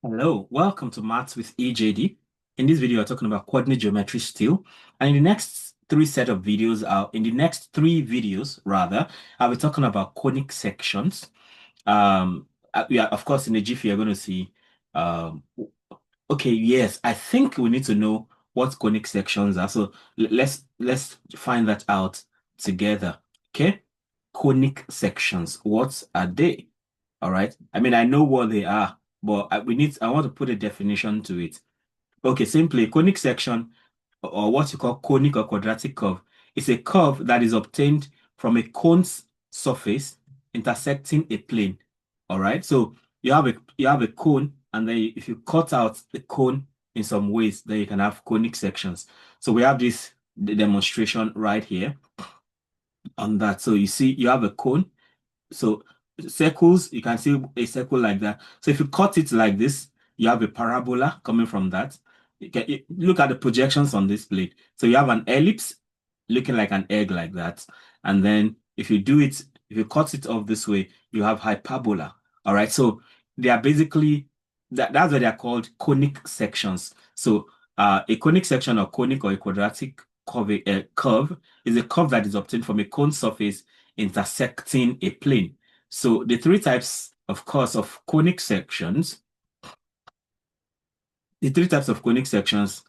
Hello, welcome to Maths with EJD. In this video, we're talking about coordinate geometry still. And in the next three videos rather, I'll be talking about conic sections. Yeah, of course, in the GIF, you're going to see, um, okay, yes, I think we need to know what conic sections are. So let's find that out together. Okay, conic sections, what are they? All right. I mean, I know what they are, but I want to put a definition to it. Okay, simply, conic section or what you call conic or quadratic curve is a curve that is obtained from a cone's surface intersecting a plane. All right. So you have a cone, and then if you cut out the cone in some ways, then you can have conic sections. So we have this demonstration right here on that. So you see, you have a cone. So circles, you can see a circle like that. So if you cut it like this, you have a parabola coming from that. Look at the projections on this plate. So you have an ellipse looking like an egg like that. And then if you cut it off this way, you have hyperbola. All right. So they are basically that's why they are called conic sections. So a conic section or conic or a quadratic curve is a curve that is obtained from a cone surface intersecting a plane. So the three types, of course, of conic sections, the three types of conic sections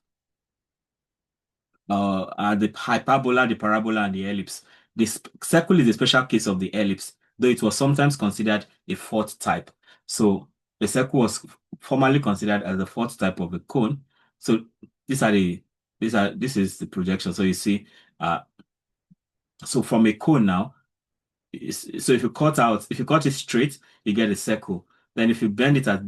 are the hyperbola, the parabola, and the ellipse. The circle is a special case of the ellipse, though it was sometimes considered a fourth type. So the circle was formerly considered as the fourth type of a cone. So this is the projection. So you see, uh, so from a cone now. So if you cut it straight, you get a circle. Then if you bend it at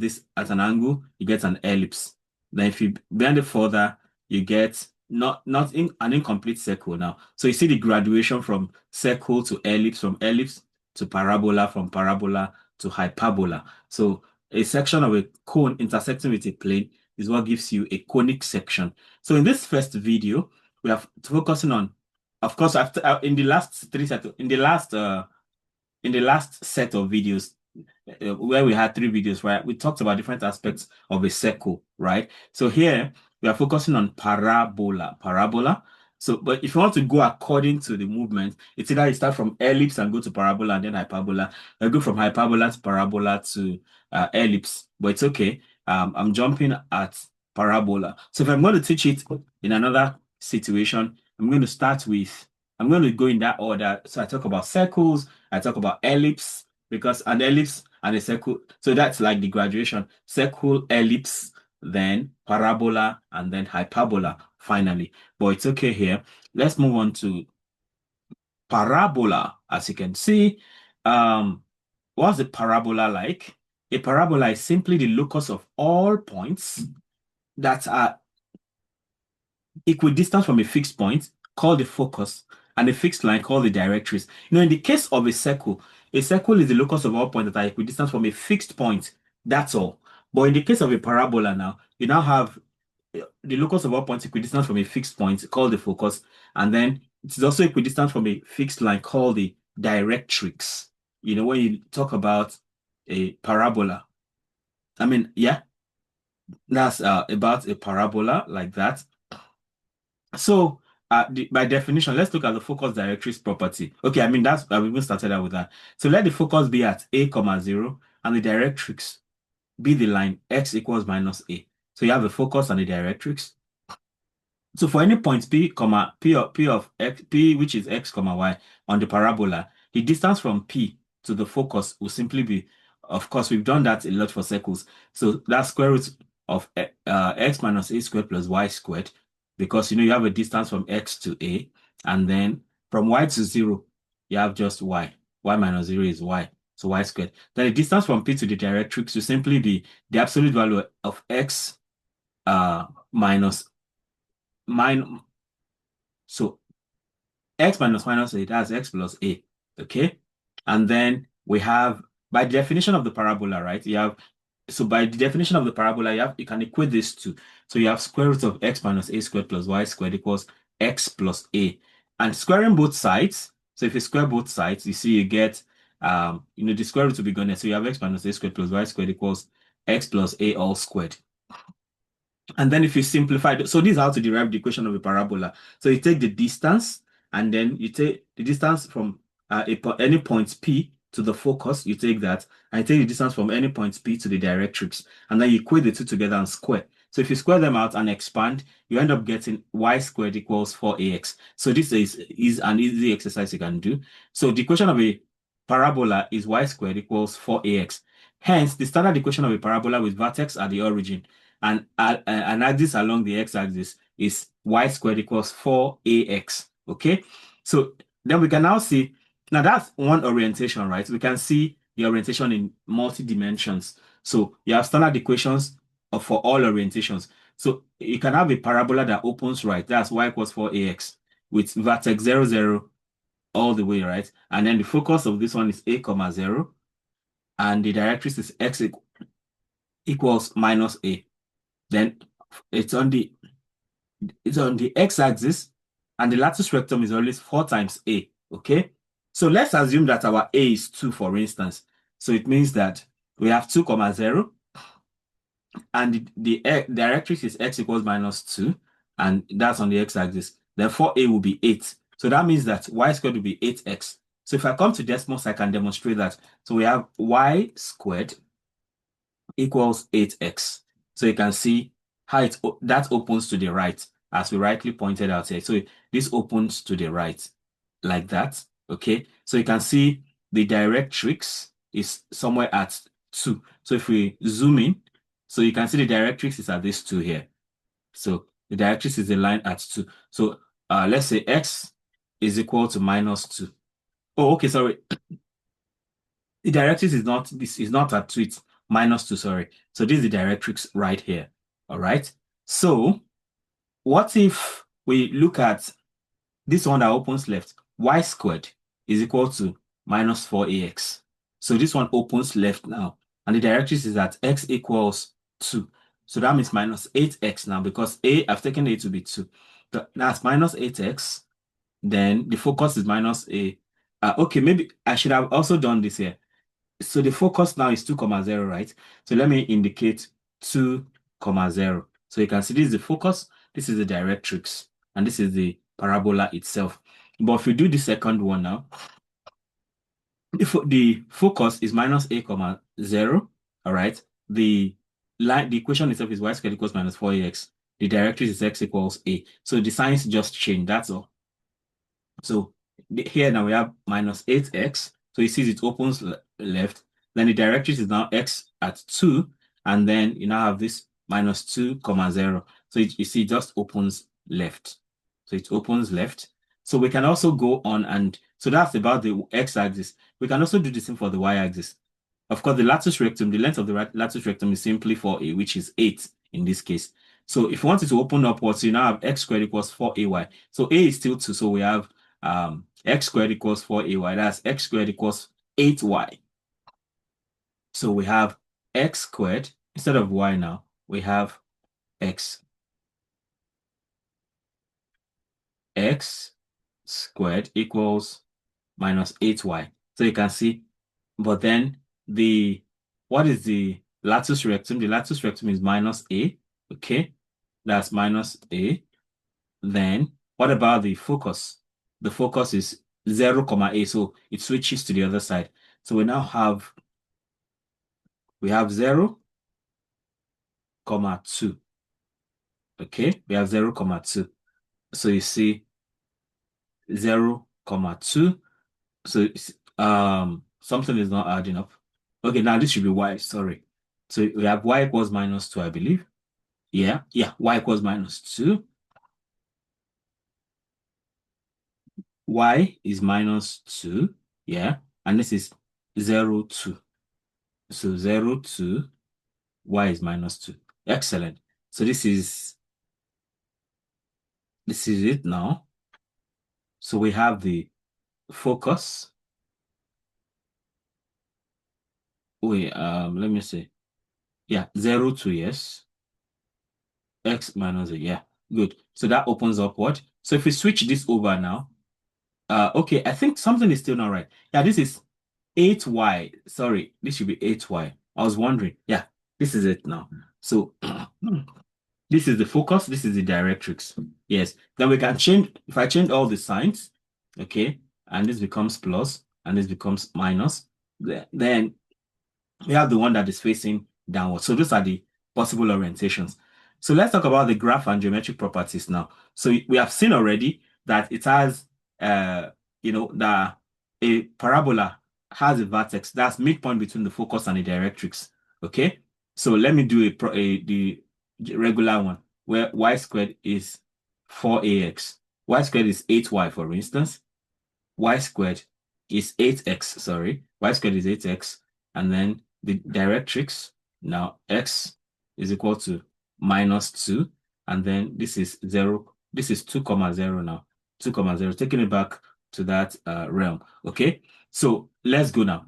an angle, you get an ellipse. Then if you bend it further, you get not in an incomplete circle now. So you see the graduation from circle to ellipse, from ellipse to parabola, from parabola to hyperbola. So a section of a cone intersecting with a plane is what gives you a conic section. So in this first video, we are focusing on, of course, after in the last three set in the last set of videos, where we had three videos, right, we talked about different aspects of a circle, right? So here we are focusing on parabola. So, but if you want to go according to the movement, it's either you start from ellipse and go to parabola and then hyperbola, or go from hyperbola to parabola to ellipse. But it's okay. I'm jumping at parabola. So if I'm going to teach it in another situation, I'm going to go in that order. So I talk about circles, I talk about ellipse, because an ellipse and a circle, so that's like the graduation. Circle, ellipse, then parabola, and then hyperbola finally. But it's okay here. Let's move on to parabola. As you can see, what's the parabola like? A parabola is simply the locus of all points that are equidistant from a fixed point, called the focus, and a fixed line, called the directrix. In the case of a circle is the locus of all points that are equidistant from a fixed point. That's all. But in the case of a parabola now, you now have the locus of all points equidistant from a fixed point, called the focus, and then it is also equidistant from a fixed line, called the directrix. When you talk about a parabola, I mean, yeah, that's about a parabola like that. So, by definition, let's look at the focus directrix property. Okay, I mean, we even started out with that. So let the focus be at a comma 0 and the directrix be the line x equals minus a. So you have a focus and a directrix. So for any point p of x, p which is x comma y on the parabola, the distance from p to the focus will simply be, of course, we've done that a lot for circles. So that's square root of x minus a squared plus y squared, because you have a distance from x to a, and then from y to 0, you have just y. Y minus 0 is y, so y squared. Then the distance from p to the directrix will simply be the absolute value of x minus so x minus a, that's x plus a, okay? And then we have, by definition of the parabola, right? So by the definition of the parabola, you can equate this to, so you have square root of x minus a squared plus y squared equals x plus a. And squaring both sides, so if you square both sides, you see you get, the square root will be gone there. So you have x minus a squared plus y squared equals x plus a all squared. And then if you simplify, so this is how to derive the equation of a parabola. So you take the distance, and then you take the distance from any point P to the focus, you take that, and you take the distance from any point P to the directrix, and then you equate the two together and square. So if you square them out and expand, you end up getting y squared equals 4ax. So this is an easy exercise you can do. So the equation of a parabola is y squared equals 4ax. Hence, the standard equation of a parabola with vertex at the origin and an axis along the x-axis is y squared equals 4ax. Okay, so then we can now see, now that's one orientation, right? We can see the orientation in multi-dimensions. So you have standard equations for all orientations. So you can have a parabola that opens right, that's y equals 4ax, with vertex 0, 0 all the way, right? And then the focus of this one is a comma 0, and the directrix is x equals minus a. Then it's on the x-axis, and the lattice rectum is always 4 times a. Okay, so let's assume that our a is 2, for instance. So it means that we have 2 comma 0, and the directrix is x equals minus 2, and that's on the x-axis. Therefore a will be 8. So that means that y squared will be 8x. So if I come to Desmos, I can demonstrate that. So we have y squared equals 8x. So you can see how that opens to the right, as we rightly pointed out here. So this opens to the right like that. Okay, so you can see the directrix is somewhere at 2. So if we zoom in, so you can see the directrix is at this 2 here. So the directrix is a line at 2. So let's say x is equal to minus 2. Oh, okay, sorry. The directrix is not at 2, it's minus 2, sorry. So this is the directrix right here. All right. So what if we look at this one that opens left? Y squared is equal to minus 4ax. So this one opens left now, and the directrix is at x equals 2. So that means minus 8x now, because I've taken a to be 2. That's minus 8x. Then the focus is minus a. Okay, maybe I should have also done this here. So the focus now is 2 comma 0, right? So let me indicate 2 comma 0. So you can see this is the focus, this is the directrix, and this is the parabola itself. But if we do the second one now, the focus is minus a comma 0, all right? The equation itself is y squared equals minus 4ax. The directrix is x equals a. So the signs just change, that's all. So here now we have minus 8x. So you see it opens left. Then the directrix is now x at 2. And then you now have this minus 2 comma 0. So you see it just opens left. So it opens left. So we can also go on, and so that's about the x-axis. We can also do the same for the y-axis. Of course, the lattice rectum, the length of the lattice rectum is simply 4a, which is 8 in this case. So if you want it to open upwards, you now have x squared equals 4ay. So a is still 2, so we have x squared equals 4ay. That's x squared equals 8y. So we have x squared, instead of y now, we have x. X squared equals minus 8y. So you can see, but then what is the lattice rectum? The lattice rectum is minus a, okay? That's minus a. Then what about the focus? The focus is 0 comma a, so it switches to the other side. So we now have 0 comma 2. Okay, we have 0 comma 2. So you see 0 comma 2. So something is not adding up. Okay, now this should be y, sorry. So we have y equals minus 2, I believe. Yeah, y equals minus 2. Y is minus 2, yeah, and this is 0, 2. So 0, 2, y is minus 2. Excellent. So this is it now. So we have the focus. Wait, let me see. Yeah, 0, 2, yes. X minus a, yeah, good. So that opens up what? So if we switch this over now, okay, I think something is still not right. Yeah, this is 8y. Sorry, this should be 8y. I was wondering. Yeah, This is it now. So this is the focus, this is the directrix. Yes. Then we can change, if I change all the signs, okay, and this becomes plus and this becomes minus, then we have the one that is facing downward. So those are the possible orientations. So let's talk about the graph and geometric properties now. So we have seen already that it has, that a parabola has a vertex that's midpoint between the focus and the directrix. Okay. So let me do the regular one where y squared is 4ax. Y squared is 8y, for instance. Y squared is 8x, sorry. Y squared is 8x. And then the directrix, now x is equal to -2. And then this is 0. This is 2, 0 now. 2, 0, taking it back to that realm. Okay. So let's go now.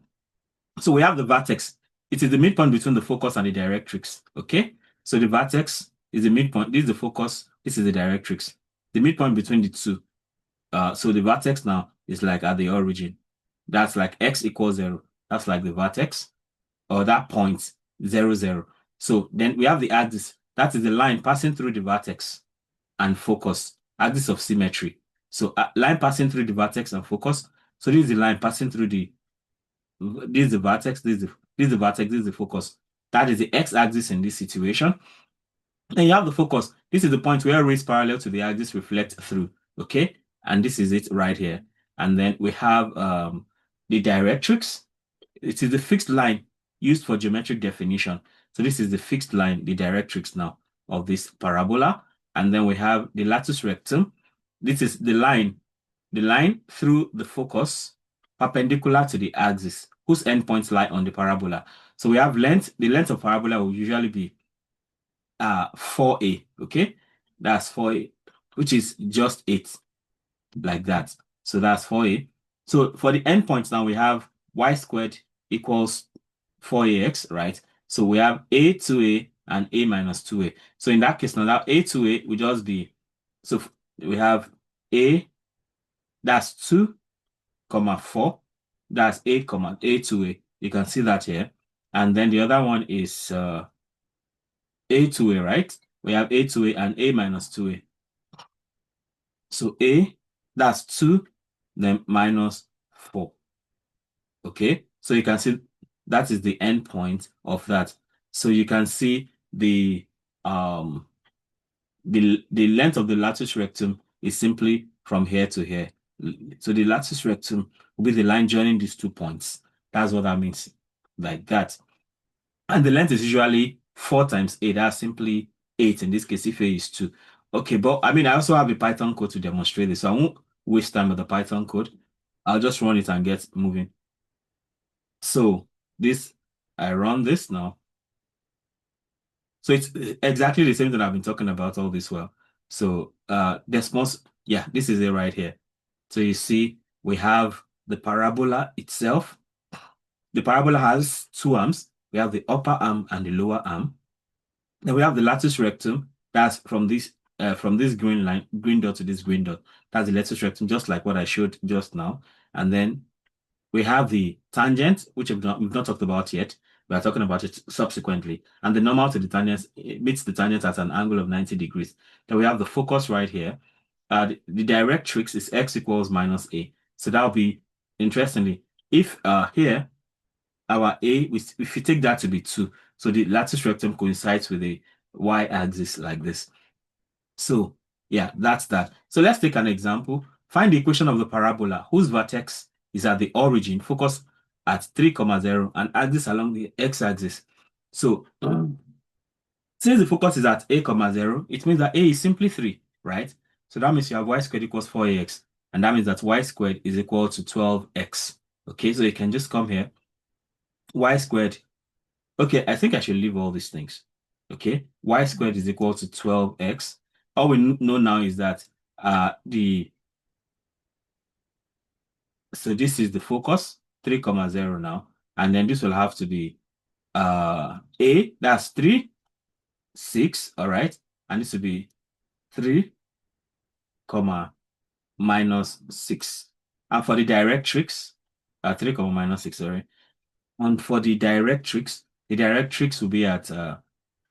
So we have the vertex. It is the midpoint between the focus and the directrix. Okay. So the vertex is the midpoint. This is the focus. This is the directrix. The midpoint between the two. So the vertex now is like at the origin. That's like x equals 0. That's like the vertex, or that point 0, 0. So then we have the axis. That is the line passing through the vertex and focus, axis of symmetry. So line passing through the vertex and focus. So this is the line passing through this is the vertex, this is the vertex, this is the focus. That is the x-axis in this situation. Then you have the focus. This is the point where rays parallel to the axis reflect through. Okay. And this is it right here. And then we have the directrix. It is the fixed line used for geometric definition. So this is the fixed line, the directrix now of this parabola. And then we have the latus rectum. This is the line through the focus perpendicular to the axis, whose endpoints lie on the parabola. So we have length. The length of parabola will usually be 4a, okay? That's 4a, which is just 8, like that. So that's 4a. So for the endpoints now, we have y squared equals 4ax, right? So we have a 2a and a minus 2a. So in that case now, that a 2a will just be, so we have a, that's 2, 4, that's 8, a 2a. You can see that here. And then the other one is a2a, right? We have a2a and a minus 2a. So a, that's 2, then minus 4. Okay, so you can see that is the end point of that. So you can see the length of the latus rectum is simply from here to here. So the latus rectum will be the line joining these 2 points. That's what that means, like that. And the length is usually 4 times 8. That's simply 8 in this case if A is 2. Okay, but I mean, I also have a Python code to demonstrate this, so I won't waste time with the Python code. I'll just run it and get moving. So I run this now. So it's exactly the same that I've been talking about all this while. So this is it right here. So you see, we have the parabola itself. The parabola has 2 arms. We have the upper arm and the lower arm. Then we have the latus rectum. That's from this green dot to this green dot. That's the latus rectum, just like what I showed just now. And then we have the tangent, which we've not talked about yet. We are talking about it subsequently. And the normal to the tangent, it meets the tangent at an angle of 90 degrees. Then we have the focus right here. The directrix is x equals minus a. So that'll be, interestingly, if here, our a, if you take that to be 2, so the latus rectum coincides with the y-axis like this. So yeah, that's that. So let's take an example. Find the equation of the parabola whose vertex is at the origin, focus at 3, 0, and axis along the x-axis. So since the focus is at a, 0, it means that a is simply 3, right? So that means you have y squared equals 4ax, and that means that y squared is equal to 12x. Okay, so you can just come here. Y squared. Okay, I think I should leave all these things. Okay, y squared is equal to 12x. All we know now is that so this is the focus, 3, 0 now, and then this will have to be a, that's 3, 6, all right, and this will be 3, minus 6. And for the directrix, 3, minus 6, sorry. And for the directrix, the directrix will be at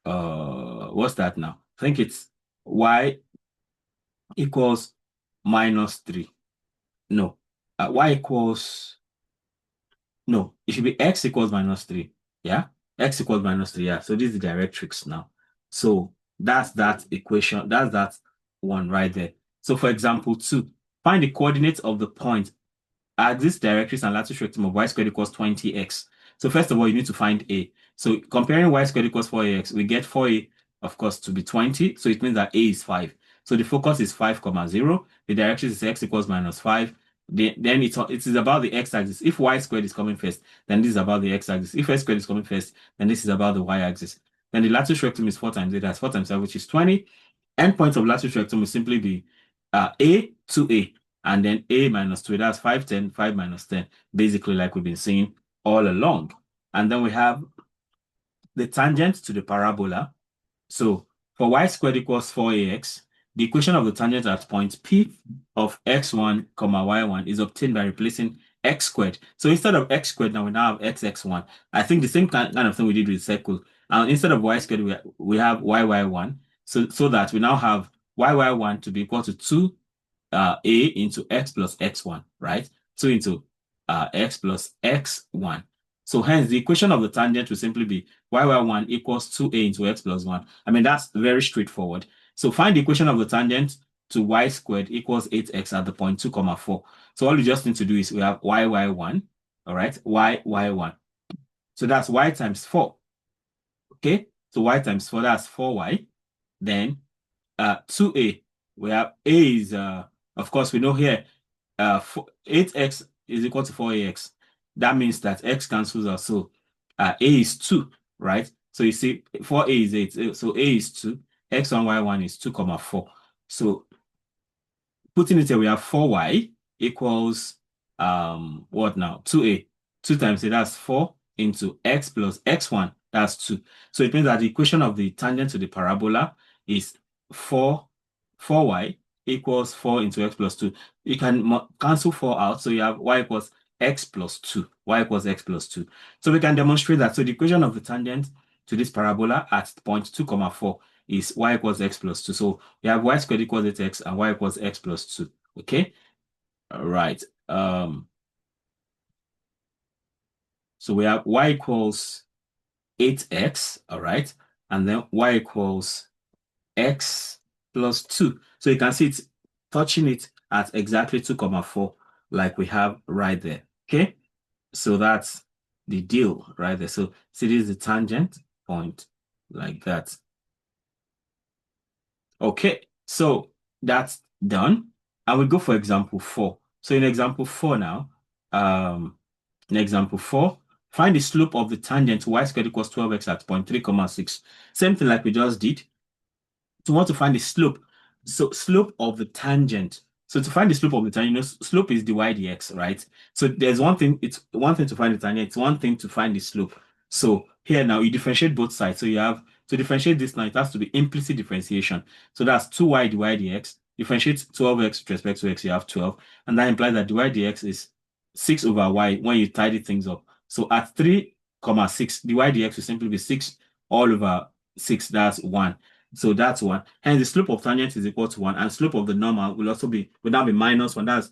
what's that now? I think it's y equals -3. No, y equals, no, it should be x equals -3. Yeah, x equals -3. Yeah, so this is the directrix now. So that's that equation. That's that one right there. So for example, 2, find the coordinates of the point at this directrix and lattice rectum of y squared equals 20x. So first of all, you need to find a. So comparing y squared equals 4ax, we get 4a, of course, to be 20. So it means that a is 5. So the focus is 5, 0. The directrix is x equals -5. Then it is about the x-axis. If y squared is coming first, then this is about the x-axis. If x squared is coming first, then this is about the y-axis. Then the lattice rectum is 4 times a, that's 4 times 5, which is 20. Endpoint of lattice rectum will simply be a to a, and then a minus 2, that's 5, 10, 5 minus 10, basically like we've been seeing all along. And then we have the tangent to the parabola. So for y squared equals 4ax, the equation of the tangent at point P of x1, y1 is obtained by replacing x squared. So instead of x squared, now we now have x1. I think the same kind of thing we did with circle. And instead of y squared, we have y1. So that we now have y1 to be equal to 2 a into x plus x1, right? 2 into x plus x1. So hence the equation of the tangent will simply be y1 equals 2a into x plus 1. I mean, that's very straightforward. So find the equation of the tangent to y squared equals 8x at the point 2, 4. So all you just need to do is we have y1, all right, y1. So that's y times 4. Okay, so y times 4, that's 4y. Then 2a, we have a is, of course, we know here 8x is equal to 4ax. That means that x cancels out. So a is 2, right? So you see 4a is 8. So a is 2. X1, y1 is 2, 4. So putting it here, we have 4y equals what now? 2a. 2 times a, that's 4 into x plus x1, that's 2. So it means that the equation of the tangent to the parabola is 4y equals 4 into x plus 2. You can cancel 4 out, so you have y equals x plus 2. Y equals x plus 2. So we can demonstrate that. So the equation of the tangent to this parabola at point 2, 4 is y equals x plus 2. So we have y squared equals 8x and y equals x plus 2. Okay? All right. So we have y equals 8x, all right? And then y equals x plus 2. So you can see it's touching it at exactly 2, 4, like we have right there. Okay? So that's the deal right there. So see, this is the tangent point like that. Okay, so that's done. And we go for example 4. So in example 4 now, in example 4, find the slope of the tangent to y squared equals 12x at point 3, 6. Same thing like we just did. To want to find the slope, so slope of the tangent. So to find the slope of the tangent, slope is dy dx, right? So there's one thing, it's one thing to find the tangent, it's one thing to find the slope. So here now you differentiate both sides. So you have to differentiate this now, it has to be implicit differentiation. So that's 2y dy dx. Differentiate 12x with respect to x, you have 12. And that implies that dy dx is 6 over y when you tidy things up. So at 3, 6, dy dx will simply be 6 all over 6, that's 1. So that's 1. Hence, the slope of tangent is equal to 1, and slope of the normal will now be -1. That's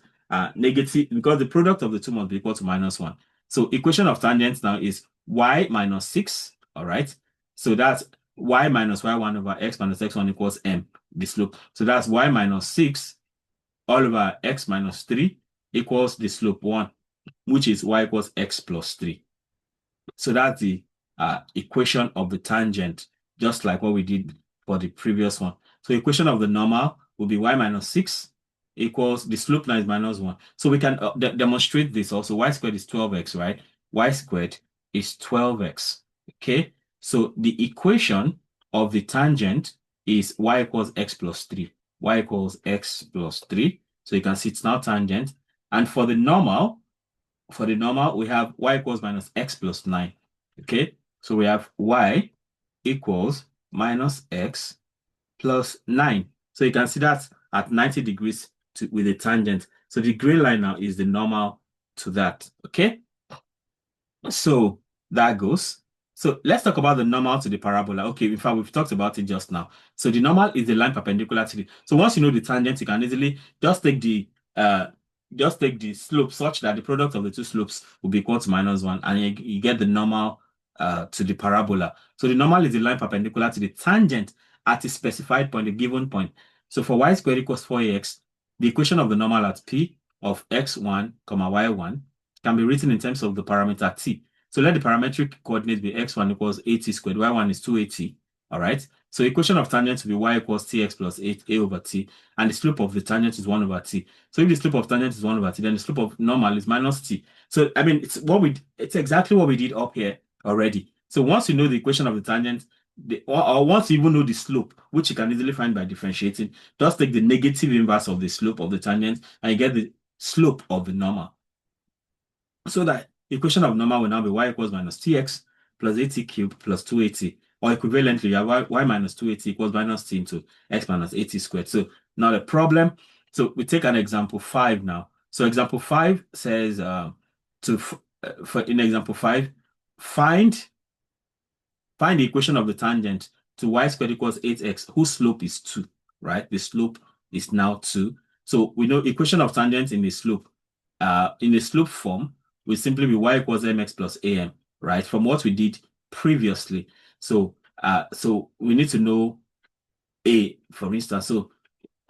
negative, because the product of the two must be equal to -1. So equation of tangent now is y minus 6. All right. So that's y minus y1 over x minus x1 equals m, the slope. So that's y minus 6 all over x minus 3 equals the slope 1, which is y equals x plus 3. So that's the equation of the tangent, just like what we did for the previous one. So equation of the normal will be y minus 6 equals, the slope now is -1. So we can demonstrate this also. Y squared is 12x, right? Y squared is 12x. Okay. So the equation of the tangent is y equals x plus 3. Y equals x plus 3. So you can see it's now tangent. And for the normal, we have y equals minus x plus 9. Okay, so we have y equals minus x plus 9. So you can see that at 90 degrees with the tangent. So the green line now is the normal to that. Okay, so that goes. So let's talk about the normal to the parabola. Okay, in fact, we've talked about it just now. So the normal is the line perpendicular to the. So once you know the tangent, you can easily just take the slope such that the product of the two slopes will be equal to -1, and you get the normal to the parabola. So the normal is the line perpendicular to the tangent at a specified point, a given point. So for y squared equals 4ax, the equation of the normal at p of x1, y1 can be written in terms of the parameter t. So let the parametric coordinate be x1 equals 80 squared, y1 is 280. All right. So equation of tangent will be y equals tx plus 8 a over t, and the slope of the tangent is 1 over t. So if the slope of tangent is 1 over t, then the slope of normal is minus t. So I mean, it's exactly what we did up here already. So once you know the equation of the tangent, or once you even know the slope, which you can easily find by differentiating, just take the negative inverse of the slope of the tangent, and you get the slope of the normal. So that equation of normal will now be y equals minus tx plus 80 cubed plus 280. Or equivalently, you have y minus 280 equals minus t into x minus 80 squared. So not a problem. So we take an example 5 now. So example 5 says in example 5, find the equation of the tangent to y squared equals 8x, whose slope is 2, right? The slope is now 2. So we know equation of tangent in the slope form will simply be y equals mx plus am, right? From what we did previously. So we need to know a, for instance. So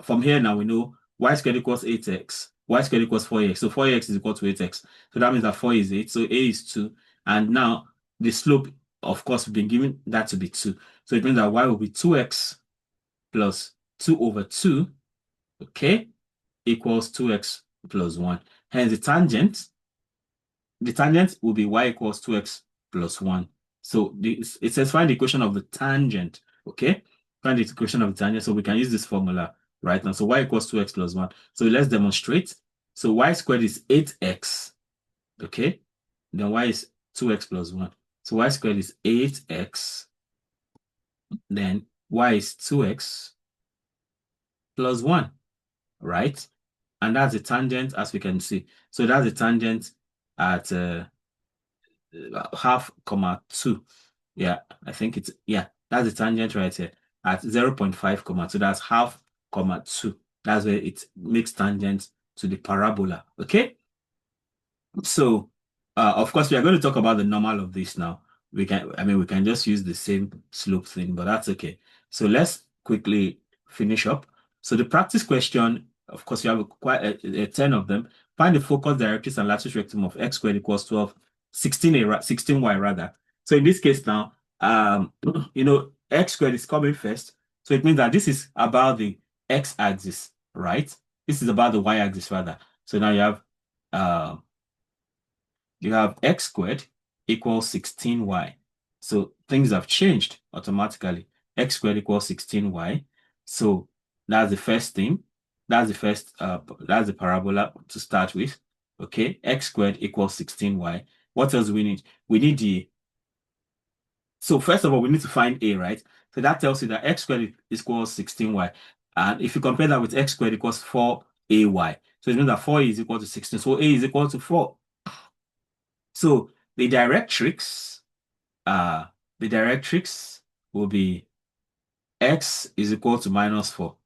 from here now we know y squared equals 8x, y squared equals 4x. So 4x is equal to 8x. So that means that 4 is 8. So a is 2. And now the slope, of course, we've been given that to be 2. So it means that y will be 2x plus 2 over 2, okay, equals 2x plus 1. Hence the tangent will be y equals 2x plus 1. So it says find the equation of the tangent, okay? Find the equation of the tangent. So we can use this formula right now. So y equals 2x plus 1. So let's demonstrate. So y squared is 8x, okay? Then y is 2x plus 1. So y squared is 8x. Then y is 2x plus 1, right? And that's the tangent, as we can see. So that's the tangent at half comma 2. Yeah, I think that's the tangent right here at 0.5 comma 2. That's half comma 2. That's where it makes tangent to the parabola. Okay. So of course we are going to talk about the normal of this now. We can just use the same slope thing, but that's okay. So let's quickly finish up. So the practice question, of course, you have quite a 10 of them. Find the focus, directrix, and lattice rectum of x squared equals 12, 16y rather. So in this case now, x squared is coming first. So it means that this is about the x-axis, right? This is about the y-axis rather. So now you have x squared equals 16y. So things have changed automatically. X squared equals 16y. So that's the first thing. That's the parabola to start with. Okay, x squared equals 16y. What else do we need? We need so first of all, we need to find a, right? So that tells you that x squared is equals 16y. And if you compare that with x squared equals 4ay. So it means that 4 is equal to 16. So a is equal to 4. So the directrix will be x is equal to -4.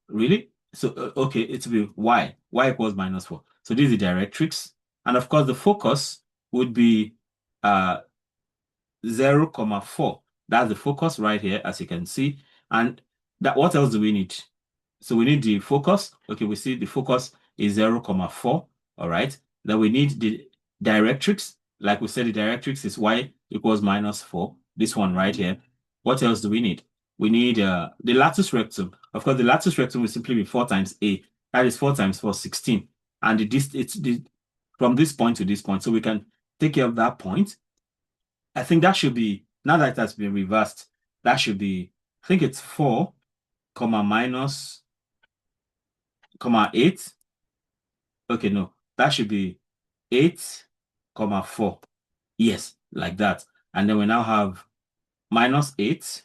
Really? So okay, it will be y equals -4. So this is the directrix, and of course the focus would be 0, 4. That's the focus right here, as you can see. And that, what else do we need? So we need the focus. Okay, we see the focus is 0, 4. All right. Then we need the directrix. Like we said, the directrix is y equals -4. This one right here. What else do we need? We need the lattice rectum. Of course, the lattice rectum will simply be 4 times a. That is 4 times 4, 16. And from this point to this point. So we can take care of that point. I think that should be, now that it has been reversed, that should be, I think it's 4, minus, 8. Okay, no, that should be 8, 4. Yes, like that. And then we now have -8,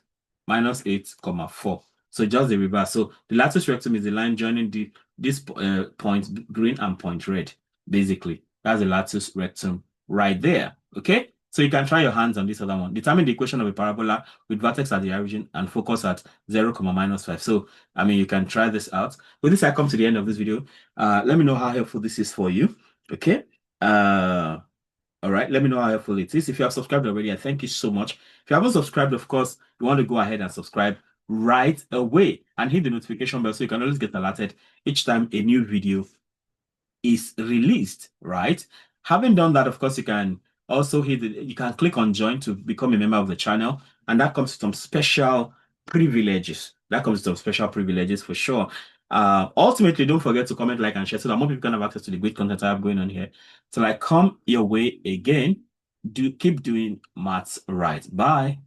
8, 4. So just the reverse. So the lattice rectum is the line joining this point green and point red, basically. That's the lattice rectum right there. Okay. So you can try your hands on this other one. Determine the equation of a parabola with vertex at the origin and focus at 0, -5. So, I mean, you can try this out. With this, I come to the end of this video. Let me know how helpful this is for you. Okay. All right. Let me know how helpful it is. If you have subscribed already, I thank you so much. If you haven't subscribed, of course, you want to go ahead and subscribe right away and hit the notification bell so you can always get alerted each time a new video is released, right? Having done that, of course, you can also you can click on join to become a member of the channel, and that comes with some special privileges. That comes with some special privileges for sure. Ultimately, don't forget to comment, like, and share so that more people can have access to the great content I have going on here. Till I come your way again, keep doing maths right. Bye.